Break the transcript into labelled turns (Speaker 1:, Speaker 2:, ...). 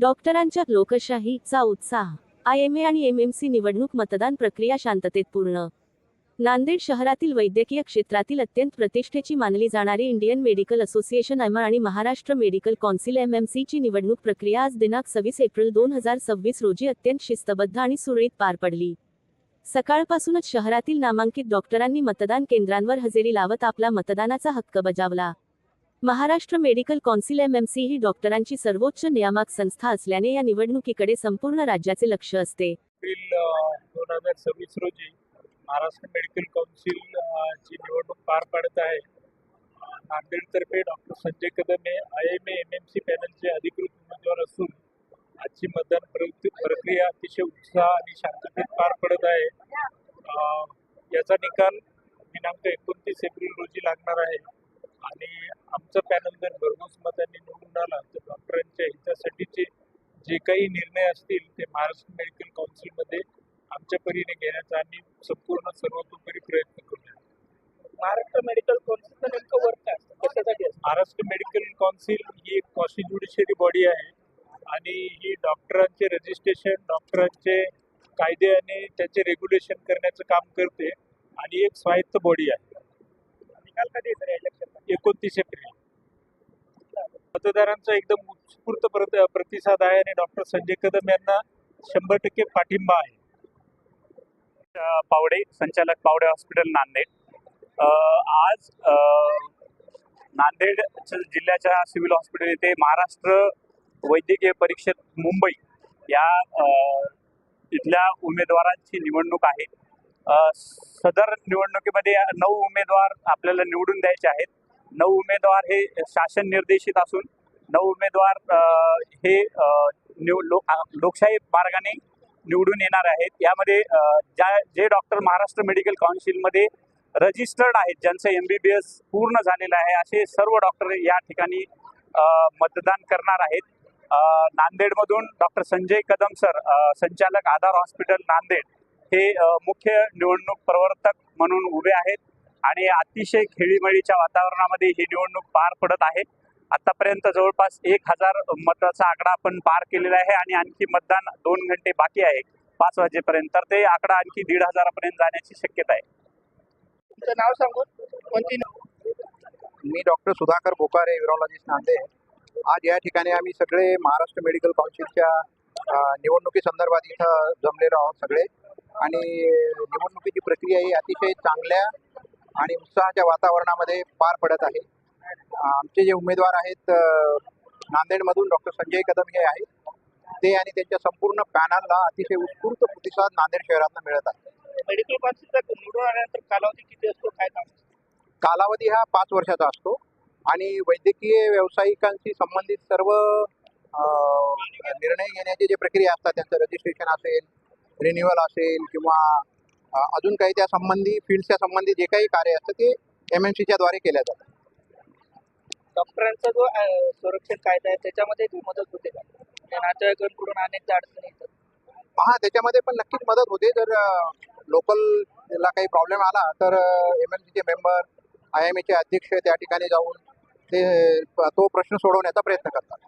Speaker 1: डॉक्टरांच्या लोकशाहीचा उत्साह. आयएमए आणि एमएमसी निवडणूक मतदान प्रक्रिया शांततेत पूर्ण. नांदेड शहरातील वैद्यकीय क्षेत्रातील अत्यंत प्रतिष्ठेची मानली जाणारी इंडियन मेडिकल असोसिएशन (IMA) आणि महाराष्ट्र मेडिकल कौन्सिल (MMC) ची निवडणूक प्रक्रिया आज दिनांक 26 एप्रिल 2026 रोजी अत्यंत शिस्तबद्ध आणि सुरळीत पार पडली. सकाळपासूनच शहरातील नामांकित डॉक्टरांनी मतदान केंद्रांवर हजेरी लावत आपला मतदानाचा हक्क बजावला. महाराष्ट्र मेडिकल कौन्सिल (MMC) ही डॉक्टरांची सर्वोच्च नियामक संस्था असल्याने या निवडणुकीकडे संपूर्ण राज्याचे लक्ष असते.
Speaker 2: एप्रिल 2026 रोजी महाराष्ट्र मेडिकल कौन्सिल ची निवडणूक पार पडत आहे. नांदेडतर्फे डॉक्टर संजय कदम हे IMA MMC पॅनलचे अधिकृत उमेदवार असून आजची मतदान प्रक्रिया अतिशय उत्साह आणि शांततेत पार पडत आहे. याचा निकाल दिनांक 29 एप्रिल रोजी लागणार आहे आणि आमचं पॅनल जर भरघोस मतांनी निवडून आला तर डॉक्टरांच्या हितासाठीचे जे काही निर्णय असतील ते महाराष्ट्र मेडिकल कौन्सिलमध्ये आमच्या परीने घेण्याचा आम्ही संपूर्ण सर्वतोपरी प्रयत्न करूया.
Speaker 3: महाराष्ट्र मेडिकल कौन्सिलचं नेमकं वर्क काय असतं, कशासाठी असतं?
Speaker 2: महाराष्ट्र मेडिकल कौन्सिल ही एक क्वासी ज्युडिशियरी बॉडी आहे आणि ही डॉक्टरांचे रजिस्ट्रेशन, डॉक्टरांचे कायदे आणि त्याचे रेग्युलेशन करण्याचं काम करते आणि एक स्वायत्त बॉडी आहे.
Speaker 3: निकाल कधी येणार आहे इलेक्शन?
Speaker 2: 29 एप्रिल. मतदारांचा एकदम उत्स्फूर्त प्रतिसाद आहे आणि डॉक्टर संजय कदम यांना 100% पाठिंबा आहे.
Speaker 4: पावडे, संचालक पावडे हॉस्पिटल नांदेड. आज नांदेड जिल्ह्याच्या सिव्हिल हॉस्पिटल येथे महाराष्ट्र वैद्यकीय परीक्षेत मुंबई या इथल्या उमेदवारांची निवडणूक आहे. सदर निवडणुकीमध्ये 9 उमेदवार आपल्याला निवडून द्यायचे आहेत. 9 उमेदवार हे शासन निर्देशित असून 9 उमेदवार हे लोकशाही मार्गाने निवडून येणार आहेत. यामध्ये जे डॉक्टर महाराष्ट्र मेडिकल कौन्सिलमध्ये रजिस्टर्ड आहेत, ज्यांचं MBBS पूर्ण झालेलं आहे, असे सर्व डॉक्टर या ठिकाणी मतदान करणार आहेत. नांदेडमधून डॉक्टर संजय कदम सर, संचालक आधार हॉस्पिटल नांदेड, हे मुख्य निवडणूक प्रवर्तक म्हणून उभे आहेत आणि अतिशय खेळीमेळीच्या वातावरणामध्ये ही निवडणूक पार पडत आहे. आतापर्यंत जवळपास 1000 मताचा आकडा आपण पार केलेला आहे आणि आणखी मतदान 2 घंटे बाकी आहे 5 वाजेपर्यंत, तर ते आकडा आणखी 1500 पर्यंत जाण्याची शक्यता आहे.
Speaker 3: तुमचं नाव सांगून कोणती?
Speaker 5: मी डॉक्टर सुधाकर बोकारे, यूरोलॉजिस्ट नांदेड. आज या ठिकाणी आम्ही सगळे महाराष्ट्र मेडिकल कौन्सिलच्या निवडणुकी संदर्भात इथं जमलेलो आहोत सगळे, आणि निवडणुकीची प्रक्रिया ही अतिशय चांगल्या आणि उत्साहाच्या वातावरणामध्ये पार पडत आहे. आमचे जे उमेदवार आहेत नांदेडमधून डॉक्टर संजय कदम हे आहेत, ते आणि त्यांच्या संपूर्ण पॅनलला अतिशय उत्स्फूर्त प्रतिसाद नांदेड शहरातून मिळत आहे.
Speaker 3: मेडिकल कौन्सिलचा निवडून आल्यानंतर कालावधी किती असतो, काय काम?
Speaker 5: कालावधी हा 5 वर्षाचा असतो आणि वैद्यकीय व्यावसायिकांशी संबंधित सर्व निर्णय घेण्याची जे प्रक्रिया असतात, त्यांचं रजिस्ट्रेशन असेल, रिन्युअल असेल किंवा अजून काही त्या संबंधी फील्डच्या संबंधी जे काही कार्य असतं ते MMCच्या द्वारे केल्या जातं.
Speaker 3: डॉक्टरांचा जो संरक्षण कायदा आहे त्याच्यामध्ये ती मदत होते का? त्या नातेवाईकांकडून अनेक अडचणी येतात.
Speaker 5: हां, त्याच्यामध्ये पण नक्कीच मदत होते. जर लोकलला काही प्रॉब्लेम आला तर MMCचे मेंबर, IMAचे अध्यक्ष त्या ठिकाणी जाऊन तो प्रश्न सोडवण्याचा प्रयत्न करतात.